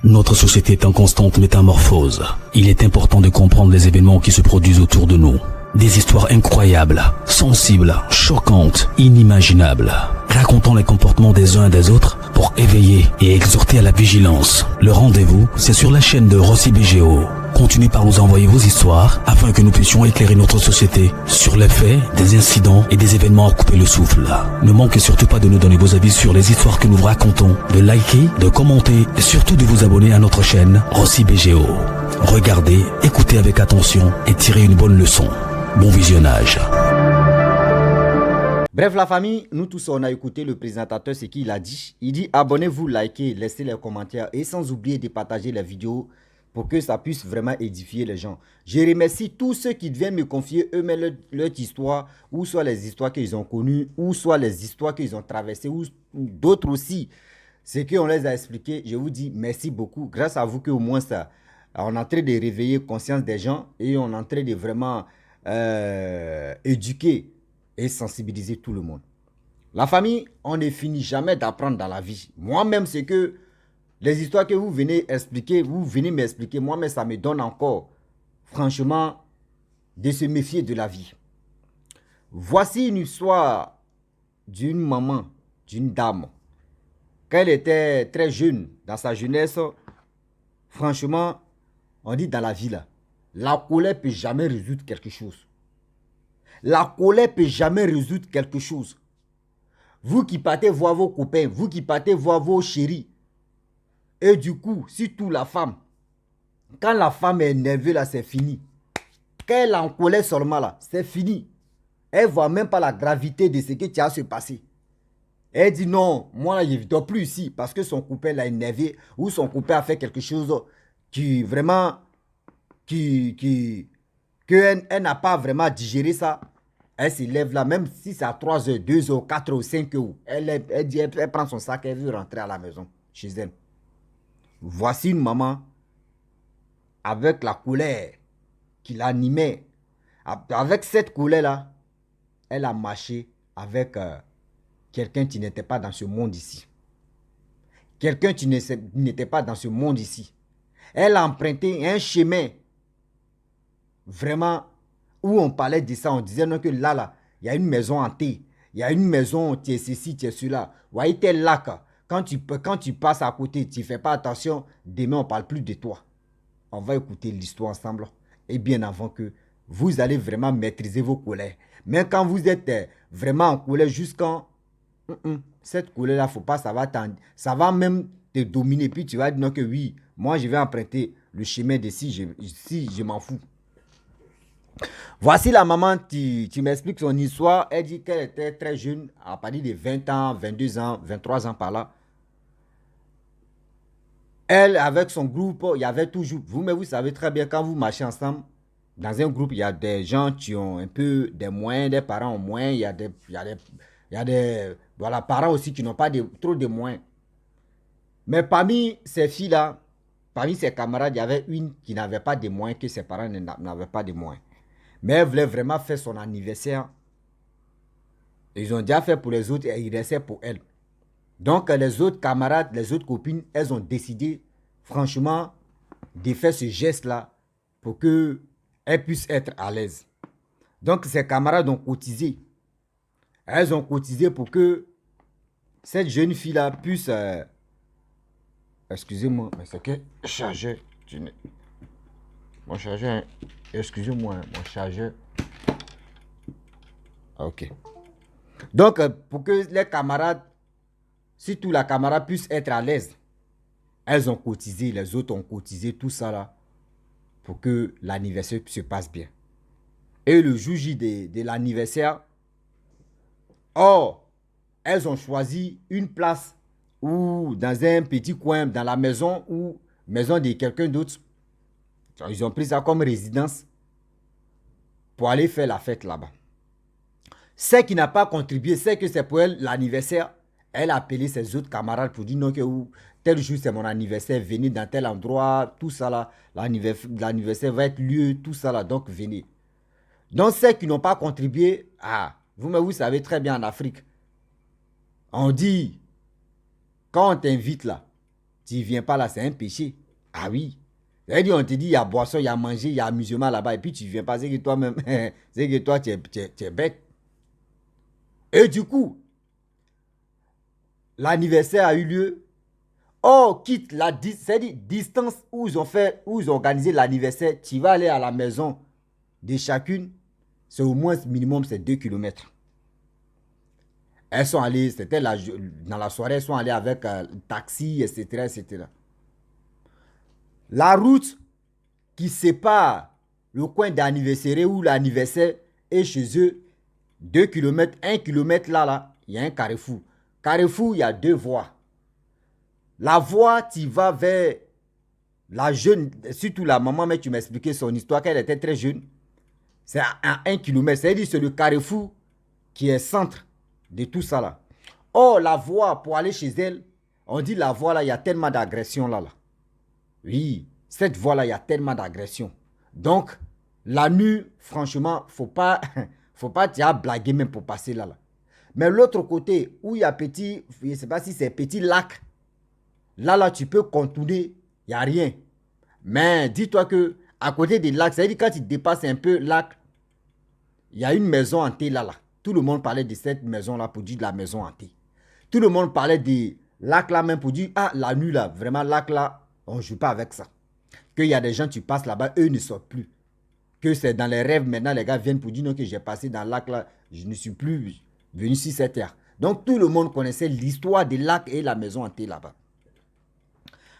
Notre société est en constante métamorphose. Il est important de comprendre les événements qui se produisent autour de nous. Des histoires incroyables, sensibles, choquantes, inimaginables. Racontons les comportements des uns et des autres pour éveiller et exhorter à la vigilance. Le rendez-vous, c'est sur la chaîne de Rossi BGO. Continuez par nous envoyer vos histoires afin que nous puissions éclairer notre société sur les faits, des incidents et des événements à couper le souffle. Ne manquez surtout pas de nous donner vos avis sur les histoires que nous vous racontons, de liker, de commenter et surtout de vous abonner à notre chaîne Rossi BGO. Regardez, écoutez avec attention et tirez une bonne leçon. Bon visionnage. Bref la famille, nous tous on a écouté le présentateur ce qu'il a dit. Il dit abonnez-vous, likez, laissez les commentaires et sans oublier de partager les vidéos pour que ça puisse vraiment édifier les gens. Je remercie tous ceux qui viennent me confier eux-mêmes leur histoire, ou soit les histoires qu'ils ont connues, ou soit les histoires qu'ils ont traversées, ou d'autres aussi. Ce qu'on les a expliqué, je vous dis merci beaucoup. Grâce à vous qu'au moins ça, on est en train de réveiller la conscience des gens et on est en train de vraiment éduquer et sensibiliser tout le monde. La famille, on ne finit jamais d'apprendre dans la vie. Moi-même, c'est que les histoires que vous venez expliquer, vous venez m'expliquer, moi-même, ça me donne encore, franchement, de se méfier de la vie. Voici une histoire d'une maman, d'une dame. Quand elle était très jeune, dans sa jeunesse, franchement, on dit dans la vie là, la colère ne peut jamais résoudre quelque chose. La colère ne peut jamais résoudre quelque chose. Vous qui partez voir vos copains, vous qui partez voir vos chéris, et du coup, surtout la femme, quand la femme est énervée là, c'est fini. Quand elle est en colère seulement là, c'est fini. Elle ne voit même pas la gravité de ce qui a se passer. Elle dit non, moi là, je ne dors plus ici parce que son copain l'a énervé ou son copain a fait quelque chose qui vraiment, qu'elle n'a pas vraiment digéré ça. Elle se lève là, même si c'est à 3 heures, 2 heures, 4 heures, 5 heures. Elle prend son sac, elle veut rentrer à la maison, chez elle. Voici une maman avec la colère qui l'animait. Avec cette colère-là, elle a marché avec quelqu'un qui n'était pas dans ce monde ici. Quelqu'un qui n'était pas dans ce monde ici. Elle a emprunté un chemin vraiment où on parlait de ça. On disait non que là, il y a une maison hantée. Il y a une maison, tu es ceci, tu es cela. Voyez, tel lac. Quand tu passes à côté, tu ne fais pas attention, demain on ne parle plus de toi. On va écouter l'histoire ensemble. Et bien avant que vous allez vraiment maîtriser vos colères. Mais quand vous êtes vraiment en colère jusqu'en... cette colère-là, faut pas, ça va même te dominer. Puis tu vas dire non que oui, moi je vais emprunter le chemin de si je m'en fous. Voici la maman qui m'explique son histoire. Elle dit qu'elle était très jeune, à partir de 20 ans, 22 ans, 23 ans par là. Elle, avec son groupe, il y avait toujours... Vous savez très bien, quand vous marchez ensemble, dans un groupe, il y a des gens qui ont un peu des moyens, des parents ont moins, il y a des voilà, parents aussi qui n'ont pas trop de moyens. Mais parmi ces filles-là, parmi ses camarades, il y avait une qui n'avait pas de moyens, que ses parents n'avaient pas de moyens. Mais elle voulait vraiment faire son anniversaire. Ils ont déjà fait pour les autres et il restait pour elle. Donc les autres camarades, les autres copines, elles ont décidé franchement de faire ce geste-là pour qu'elles puissent être à l'aise. Donc ses camarades ont cotisé. Elles ont cotisé pour que cette jeune fille-là puisse... excusez-moi, mais c'est que chargeur... Mon chargeur... Excusez-moi, mon chargeur... Ok. Donc, pour que les camarades, surtout la camarade puisse être à l'aise, elles ont cotisé, les autres ont cotisé, tout ça là, pour que l'anniversaire se passe bien. Et le jour J de l'anniversaire, elles ont choisi une place ou dans un petit coin, dans la maison ou maison de quelqu'un d'autre. Ils ont pris ça comme résidence pour aller faire la fête là-bas. Celle qui n'a pas contribué, c'est que c'est pour elle l'anniversaire. Elle a appelé ses autres camarades pour dire non que tel jour c'est mon anniversaire, venez dans tel endroit, tout ça là. L'anniversaire va être lieu, tout ça là, donc venez. Donc celles qui n'ont pas contribué, vous savez très bien en Afrique, on dit, quand on t'invite là, tu ne viens pas là, c'est un péché. Ah oui. C'est-à-dire, on te dit, il y a boisson, il y a manger, il y a amusement là-bas, et puis tu ne viens pas, c'est que toi-même, c'est que toi, tu es bête. Et du coup, l'anniversaire a eu lieu. Oh, quitte la distance où ils ont organisé l'anniversaire, tu vas aller à la maison de chacune, c'est au moins minimum, c'est 2 kilomètres. Elles sont allées, c'était dans la soirée, elles sont allées avec taxi, etc., etc. La route qui sépare le coin d'anniversaire où l'anniversaire est chez eux, 2 kilomètres, 1 kilomètre là, il y a un carrefour. Carrefour, il y a 2 voies. La voie, tu vas vers la jeune, surtout la maman, mais tu m'expliquais son histoire, qu'elle était très jeune. C'est à 1 kilomètre, c'est-à-dire c'est le carrefour qui est centre de tout ça là. Or, la voie pour aller chez elle, on dit la voie là, il y a tellement d'agression là. Oui, cette voie là, il y a tellement d'agression. Donc, la nuit, franchement, faut pas t'y blaguer même pour passer là. Mais l'autre côté, où il y a petit, je ne sais pas si c'est petit lac, là, tu peux contourner, il n'y a rien. Mais dis-toi que à côté des lacs, c'est-à-dire quand tu dépasses un peu lac, il y a une maison hantée là. Tout le monde parlait de cette maison-là pour dire de la maison hantée. Tout le monde parlait des lacs là même pour dire, ah, la nuit là, vraiment lac là, on ne joue pas avec ça. Qu'il y a des gens, tu passes là-bas, eux ne sortent plus. Que c'est dans les rêves, maintenant les gars viennent pour dire non, que j'ai passé dans le lac là, je ne suis plus venu sur cette terre. Donc tout le monde connaissait l'histoire des lacs et la maison hantée là-bas.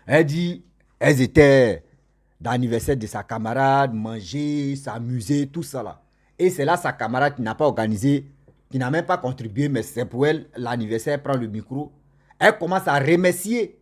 Elle dit, elles étaient dans l'anniversaire de sa camarade, manger, s'amuser, tout ça là. Et c'est là sa camarade qui n'a pas organisé, qui n'a même pas contribué, mais c'est pour elle, l'anniversaire, elle prend le micro. Elle commence à remercier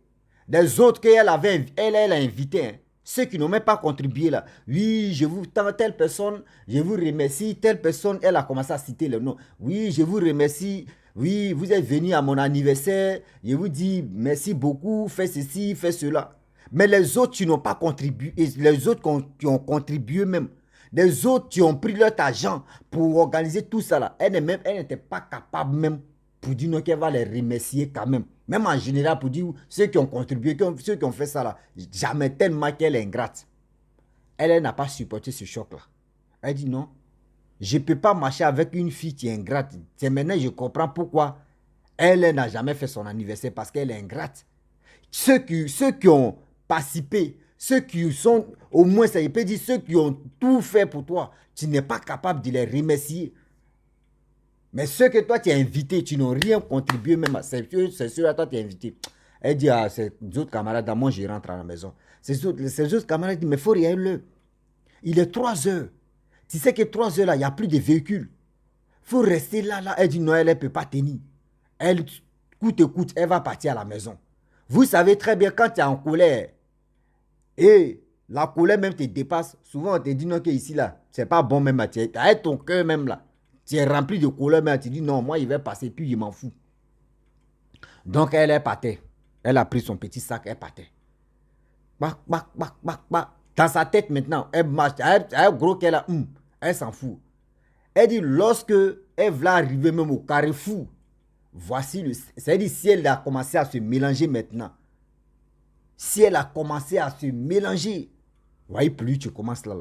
des autres qu'elle avait, elle a invité, hein. Ceux qui n'ont même pas contribué là. Oui, je vous tends telle personne, je vous remercie, telle personne, elle a commencé à citer le nom. Oui, je vous remercie. Oui, vous êtes venu à mon anniversaire, je vous dis merci beaucoup, fais ceci, fais cela. Mais les autres qui n'ont pas contribué, les autres qui ont contribué même, les autres qui ont pris leur argent pour organiser tout ça là, elle n'était pas capable même pour dire non, qu'elle va les remercier quand même. Même en général pour dire ceux qui ont contribué, ceux qui ont fait ça là, jamais tellement qu'elle est ingrate. Elle n'a pas supporté ce choc là. Elle dit non. Je ne peux pas marcher avec une fille qui est ingrate. C'est maintenant que je comprends pourquoi elle n'a jamais fait son anniversaire parce qu'elle est ingrate. Ceux qui ont participé, ceux qui sont, au moins ça peut dire, ceux qui ont tout fait pour toi, tu n'es pas capable de les remercier. Mais ceux que toi tu as invités, tu n'as rien contribué même. C'est ceux à toi tu as invité. Elle dit à ses autres camarades, moi je rentre à la maison. Ces autres camarades disent, mais il faut rien le. Il est 3 heures. Tu sais que 3 heures là, il n'y a plus de véhicules. Il faut rester là. Elle dit non, elle ne peut pas tenir. Elle, coûte, elle va partir à la maison. Vous savez très bien, quand tu es en colère, et la colère même te dépasse, souvent on te dit non, que ici là, c'est pas bon même. Tu as ton cœur même là. Tu es rempli de colère, mais tu dis non, moi il va passer, puis il m'en fout. Donc elle est partie. Elle a pris son petit sac, elle partait. Dans sa tête maintenant, elle marche, elle gros qu'elle a, elle s'en fout. Elle dit, lorsque elle va arriver même au carrefour, voici c'est-à-dire si elle a commencé à se mélanger maintenant, si elle a commencé à se mélanger, voyez plus tu commences là.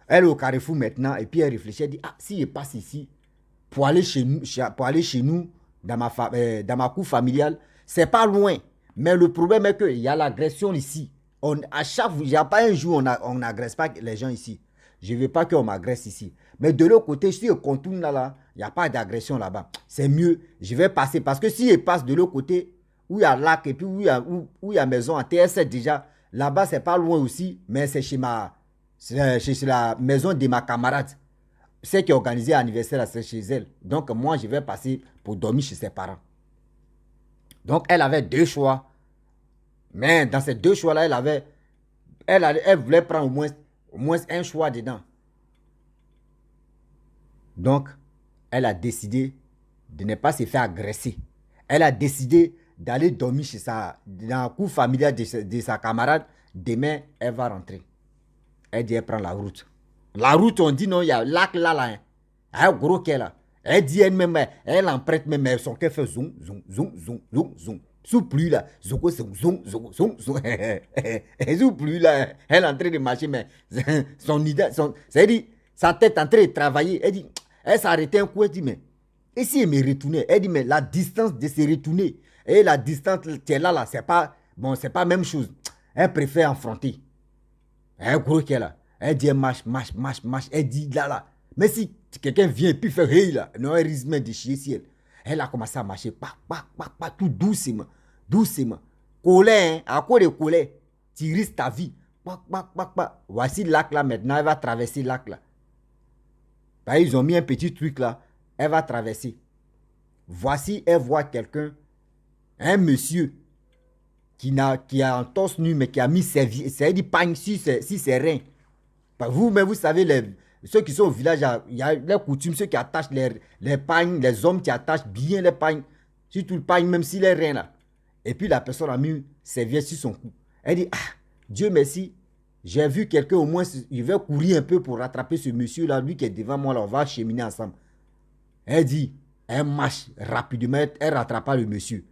Elle est au carrefour maintenant, et puis elle réfléchit, elle dit, ah, si je passe ici, pour aller chez nous, dans ma cour familiale, c'est pas loin. Mais le problème est qu'il y a l'agression ici. À chaque fois, il n'y a pas un jour on n'agresse pas les gens ici. Je ne veux pas qu'on m'agresse ici. Mais de l'autre côté, si je contourne là, il n'y a pas d'agression là-bas. C'est mieux. Je vais passer. Parce que si je passe de l'autre côté, où il y a lac et puis où il y a maison en TS7 déjà, là-bas, c'est pas loin aussi. Mais c'est chez la maison de ma camarade. Celle qui a organisé l'anniversaire, c'est chez elle. Donc, moi, je vais passer pour dormir chez ses parents. Donc, elle avait 2 choix. Mais dans ces 2 choix-là, elle voulait prendre au moins un choix dedans. Donc, elle a décidé de ne pas se faire agresser. Elle a décidé d'aller dormir dans la cour familiale de sa camarade. Demain, elle va rentrer. Elle dit, elle prend la route. La route, on dit non, il y a lac là. Hein. Elle gros qu'elle a. Elle dit elle-même, elle emprunte même son cœur fait zoom, zoom, zoom, zoom, zoom, zoom. Sous pluie là, zoko, zong, zong, zong, zong, zong. Sous pluie là, elle est en train de marcher, mais son idée, c'est-à-dire, sa tête est en train de travailler. Elle dit, elle s'est arrêtée un coup, elle dit, mais, et si elle me retournait? Elle dit, mais la distance de se retourner et la distance qui est là, c'est pas, bon, c'est pas la même chose. Elle préfère affronter. Elle gros qu'elle là. Elle dit, elle marche. Elle dit, là. Mais si quelqu'un vient et puis fait, hey là, non, elle risque de chier si elle. Elle a commencé à marcher, tout doucement. Colère, hein, à quoi de colère? Tu risques ta vie. Voici le lac là maintenant, elle va traverser le lac là. Bah, ils ont mis un petit truc là, elle va traverser. Voici, elle voit quelqu'un, un monsieur, qui a un torse nu, mais qui a mis ses pagnes sur ses reins. Bah, vous-même, vous savez, ceux qui sont au village, il y a les coutumes, ceux qui attachent les pagnes, les hommes qui attachent bien les pagnes, surtout le pagne, même si les reins là. Et puis la personne a mis ses vieux sur son cou. Elle dit, ah, Dieu merci, j'ai vu quelqu'un au moins, il va courir un peu pour rattraper ce monsieur là, lui qui est devant moi là, on va cheminer ensemble. Elle dit, elle marche rapidement, elle rattrapa le monsieur.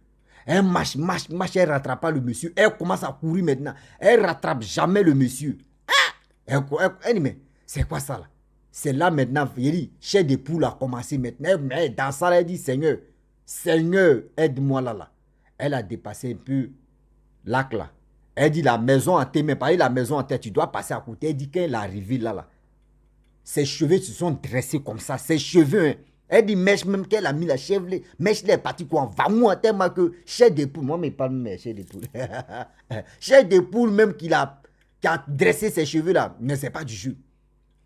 Elle marche, elle rattrape pas le monsieur. Elle commence à courir maintenant. Elle rattrape jamais le monsieur. Elle dit, mais c'est quoi ça là? C'est là maintenant, il dit, chair de poule a commencé maintenant. Mais dans ça, elle dit, Seigneur, aide-moi là. Elle a dépassé un peu lac là. Elle dit, la maison en tête, mais pas la maison en tête, tu dois passer à côté. Elle dit, quand elle est arrivée là, ses cheveux se sont dressés comme ça. Ses cheveux, hein. Elle dit, mèche même qu'elle a mis la chèvre, mèche les parties quoi, va moi tellement que chair de poule, moi mais pas même chair de poule. Chair de poule même qui a dressé ses cheveux là, mais c'est pas du jus.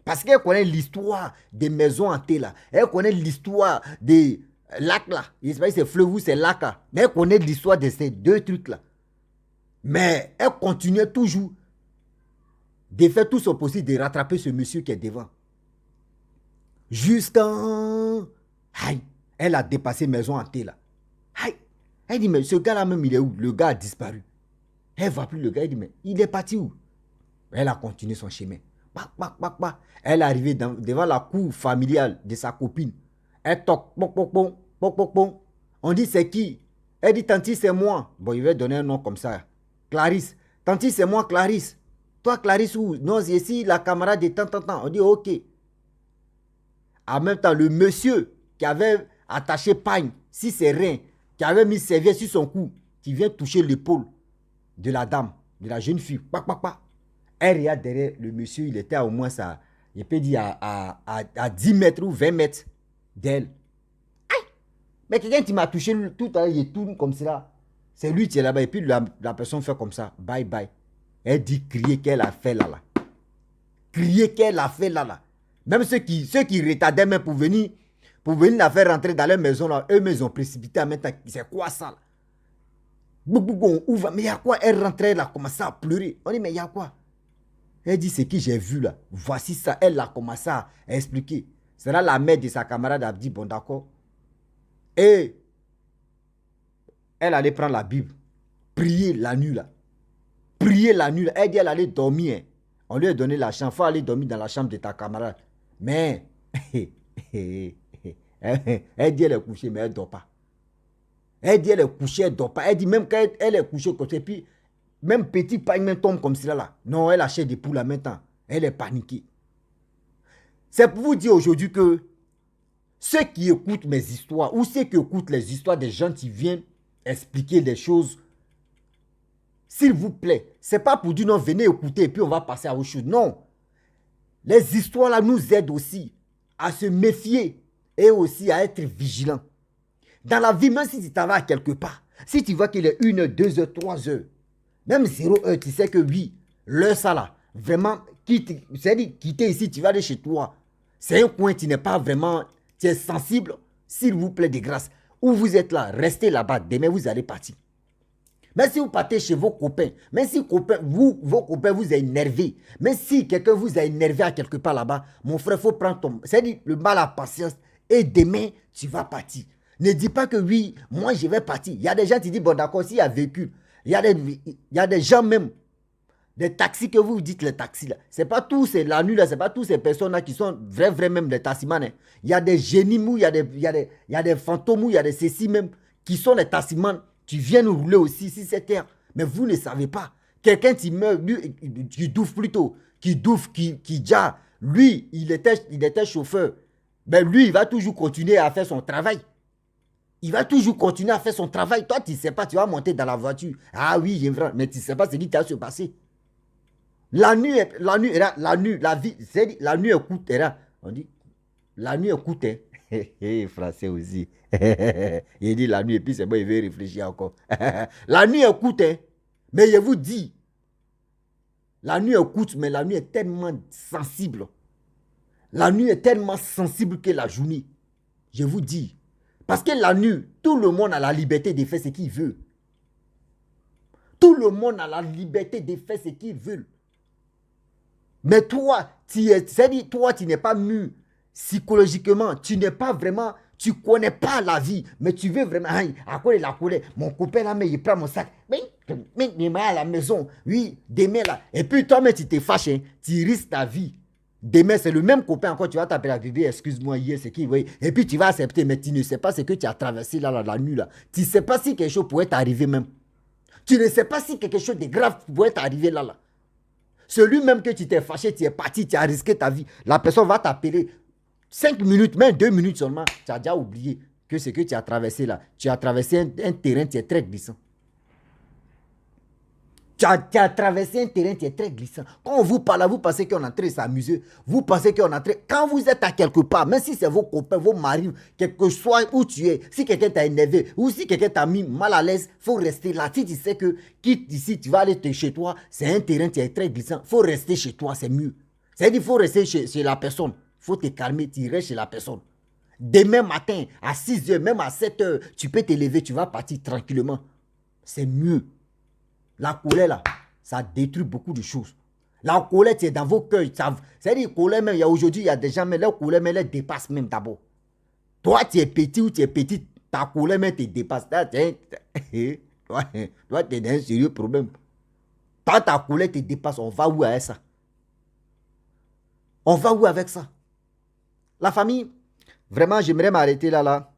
Parce qu'elle connaît l'histoire des maisons hantées là. Elle connaît l'histoire des lacs là. Il sais pas si c'est fleuve ou c'est lac là. Mais elle connaît l'histoire de ces deux trucs là. Mais elle continuait toujours de faire tout son possible de rattraper ce monsieur qui est devant. Jusqu'à... Aïe, elle a dépassé maison hantée là. Aïe, elle dit, mais ce gars-là même, il est où? Le gars a disparu. Elle ne voit plus le gars, elle dit, mais il est parti où? Elle a continué son chemin. Elle est arrivée devant la cour familiale de sa copine. Elle toque, on dit, c'est qui? Elle dit, tanti, c'est moi. Bon, il va donner un nom comme ça. Clarisse. Tanti, c'est moi, Clarisse. Toi, Clarisse, où? Non, c'est ici, la camarade de tant. On dit, ok. En même temps, le monsieur qui avait attaché pagne sur ses reins, qui avait mis ses vieux sur son cou, qui vient toucher l'épaule de la dame, de la jeune fille. Elle regarde derrière le monsieur, il était au moins ça, je peux dire à 10 mètres ou 20 mètres d'elle. Aïe! Mais quelqu'un qui m'a touché tout à l'heure, il tourne comme cela. C'est lui qui est là-bas. Et puis la personne fait comme ça. Bye bye. Elle dit crier qu'elle a fait là. Crier qu'elle a fait là. Même ceux qui retardaient même pour venir la faire rentrer dans leur maison là, eux-mêmes ils ont précipité à mettre. C'est quoi ça là? On ouvre, mais il y a quoi? Elle rentrait là, commençait à pleurer. On dit, mais il y a quoi? Elle dit, c'est qui j'ai vu là. Voici ça. Elle a commencé à expliquer. C'est là la mère de sa camarade a dit, bon d'accord. Et elle allait prendre la Bible. Prier la nuit là. Elle dit, elle allait dormir. On lui a donné la chambre. Il faut aller dormir dans la chambre de ta camarade. Mais, elle dit, elle est couchée, mais elle ne dort pas. Elle dit, elle est couchée, elle ne dort pas. Elle dit, même quand elle est couchée, côté, puis, même petit pain même tombe comme cela là. Non, elle achète des poules là maintenant. Elle est paniquée. C'est pour vous dire aujourd'hui que ceux qui écoutent mes histoires, ou ceux qui écoutent les histoires des gens qui viennent expliquer des choses, s'il vous plaît, c'est pas pour dire non, venez écouter et puis on va passer à autre chose. Non. Les histoires là nous aident aussi à se méfier et aussi à être vigilants. Dans la vie, même si tu t'en vas quelque part, si tu vois qu'il est 1 heure, 2 heures, 3 heures, même 0 heure, tu sais que oui, l'heure ça là, vraiment, c'est-à-dire quitter ici, tu vas aller chez toi. C'est un coin, tu n'es pas vraiment, tu es sensible, s'il vous plaît de grâce. Où vous êtes là, restez là-bas, demain vous allez partir. Mais si vous partez chez vos copains, même si vos copains vous a énervé, même si quelqu'un vous a énervé à quelque part là-bas, mon frère, il faut prendre c'est-à-dire le mal à patience et demain, tu vas partir. Ne dis pas que oui, moi je vais partir. Il y a des gens qui disent, bon d'accord, s'il y a véhicule, il y a des gens même, des taxis que vous dites les taxis là. C'est pas tous, c'est la nuit là, c'est pas tous ces personnes là qui sont vrais même des tassimans. Hein. Il y a des génies mous, il y a des fantômes mous, il y a des ceci même qui sont les tassimans Tu viens nous rouler aussi 6-7 heures. Mais vous ne savez pas. Quelqu'un qui meurt, lui, qui douffe plutôt, qui douffe, qui déjà, lui, il était chauffeur. Ben lui, il va toujours continuer à faire son travail. Il va toujours continuer à faire son travail. Toi, tu ne sais pas, tu vas monter dans la voiture. Ah oui, j'ai vrai, mais tu ne sais pas ce qui va se passer. La nuit, la nuit est courte. On dit, la nuit est courte. Français aussi. Il dit la nuit, et puis c'est bon, il veut réfléchir encore. La nuit est courte. Mais je vous dis, la nuit est courte, mais la nuit est tellement sensible. La nuit est tellement sensible que la journée. Je vous dis. Parce que la nuit, tout le monde a la liberté de faire ce qu'il veut. Tout le monde a la liberté de faire ce qu'il veut. Mais toi, tu n'es pas mûr psychologiquement. Tu n'es pas vraiment, tu ne connais pas la vie. Mais tu veux vraiment, à quoi il a collé? Mon copain là, mais il prend mon sac. Mais il m'a à la maison. Oui, demain là. Et puis toi, mais tu te fâches, hein, tu risques ta vie. Demain, c'est le même copain encore, tu vas t'appeler à bébé, excuse-moi, hier, c'est qui, oui. Et puis tu vas accepter, mais tu ne sais pas ce que tu as traversé là, la nuit là. Tu ne sais pas si quelque chose pourrait t'arriver même. Tu ne sais pas si quelque chose de grave pourrait t'arriver là. Celui même que tu t'es fâché, tu es parti, tu as risqué ta vie. La personne va t'appeler 5 minutes, même 2 minutes seulement. Tu as déjà oublié que ce que tu as traversé là. Tu as traversé un terrain qui est très glissant. Tu as traversé un terrain qui est très glissant. Quand on vous parle, vous pensez qu'on est en train de s'amuser. Vous pensez qu'on est en train... Quand vous êtes à quelque part, même si c'est vos copains, vos maris, quelque chose où tu es, si quelqu'un t'a énervé ou si quelqu'un t'a mis mal à l'aise, il faut rester là. Si tu sais que quitte ici, tu vas aller chez toi, c'est un terrain qui est très glissant. Il faut rester chez toi, c'est mieux. C'est-à-dire qu'il faut rester chez la personne. Il faut te calmer, tu restes chez la personne. Demain matin, à 6 h, même à 7 h, tu peux te lever, tu vas partir tranquillement. C'est mieux. La colère, là, ça détruit beaucoup de choses. La colère, c'est dans vos cœurs. C'est-à-dire, colère, même, aujourd'hui, il y a des gens, mais leur colère, mais les dépasse même d'abord. Toi, tu es petit ou tu es petite, ta colère, même te dépasse. Toi, tu es dans un sérieux problème. Toi, ta colère te dépasse. On va où avec ça? On va où avec ça? La famille, vraiment, j'aimerais m'arrêter là.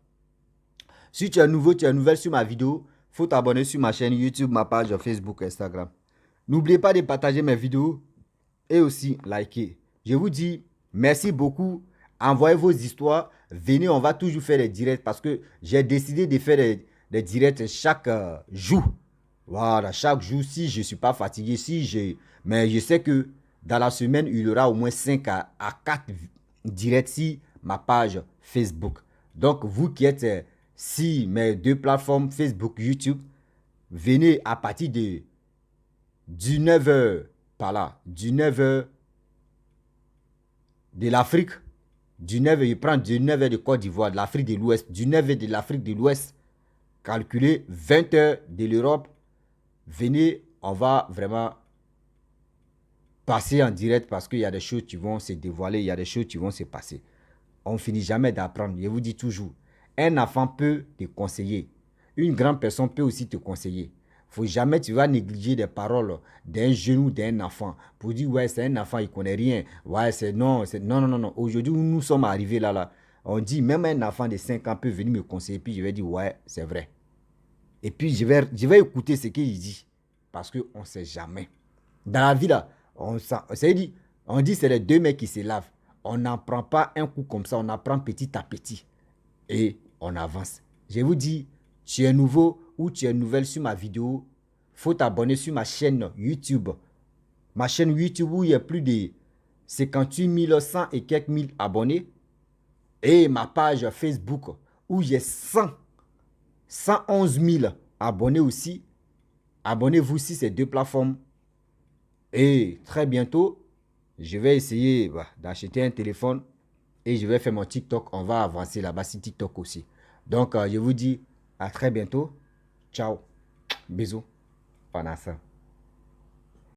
Si tu es nouveau, tu es nouvelle sur ma vidéo, il faut t'abonner sur ma chaîne YouTube, ma page Facebook, Instagram. N'oubliez pas de partager mes vidéos et aussi liker. Je vous dis merci beaucoup. Envoyez vos histoires. Venez, on va toujours faire des directs parce que j'ai décidé de faire des directs chaque jour. Voilà, chaque jour, si je ne suis pas fatigué, mais je sais que dans la semaine, il y aura au moins 5 à 4 directs sur ma page Facebook. Donc, vous qui êtes si mes 2 plateformes Facebook, YouTube, venez à partir de 19 h par là, 19 h de l'Afrique, 19 h, je prends 19 h de Côte d'Ivoire, de l'Afrique de l'Ouest, 19 h de l'Afrique de l'Ouest, calculez 20 h de l'Europe, venez, on va vraiment passer en direct parce qu'il y a des choses qui vont se dévoiler, il y a des choses qui vont se passer. On ne finit jamais d'apprendre, je vous dis toujours. Un enfant peut te conseiller. Une grande personne peut aussi te conseiller. Faut jamais tu vas négliger des paroles d'un jeune ou d'un enfant pour dire ouais c'est un enfant il connaît rien. Ouais c'est non. Aujourd'hui où nous sommes arrivés là, on dit même un enfant de 5 ans peut venir me conseiller puis je vais dire ouais c'est vrai. Et puis je vais écouter ce qu'il dit parce que on sait jamais. Dans la vie là, on dit c'est les 2 mecs qui se lavent. On n'en prend pas un coup comme ça, on apprend petit à petit. Et on avance. Je vous dis, tu es nouveau ou tu es nouvelle sur ma vidéo, il faut t'abonner sur ma chaîne YouTube. Ma chaîne YouTube où il y a plus de 58 100 et quelques mille abonnés. Et ma page Facebook où il y a 111 000 abonnés aussi. Abonnez-vous sur ces 2 plateformes. Et très bientôt, je vais essayer d'acheter un téléphone. Et je vais faire mon TikTok. On va avancer là-bas sur TikTok aussi. Donc, je vous dis à très bientôt. Ciao. Bisous. Pendant ça.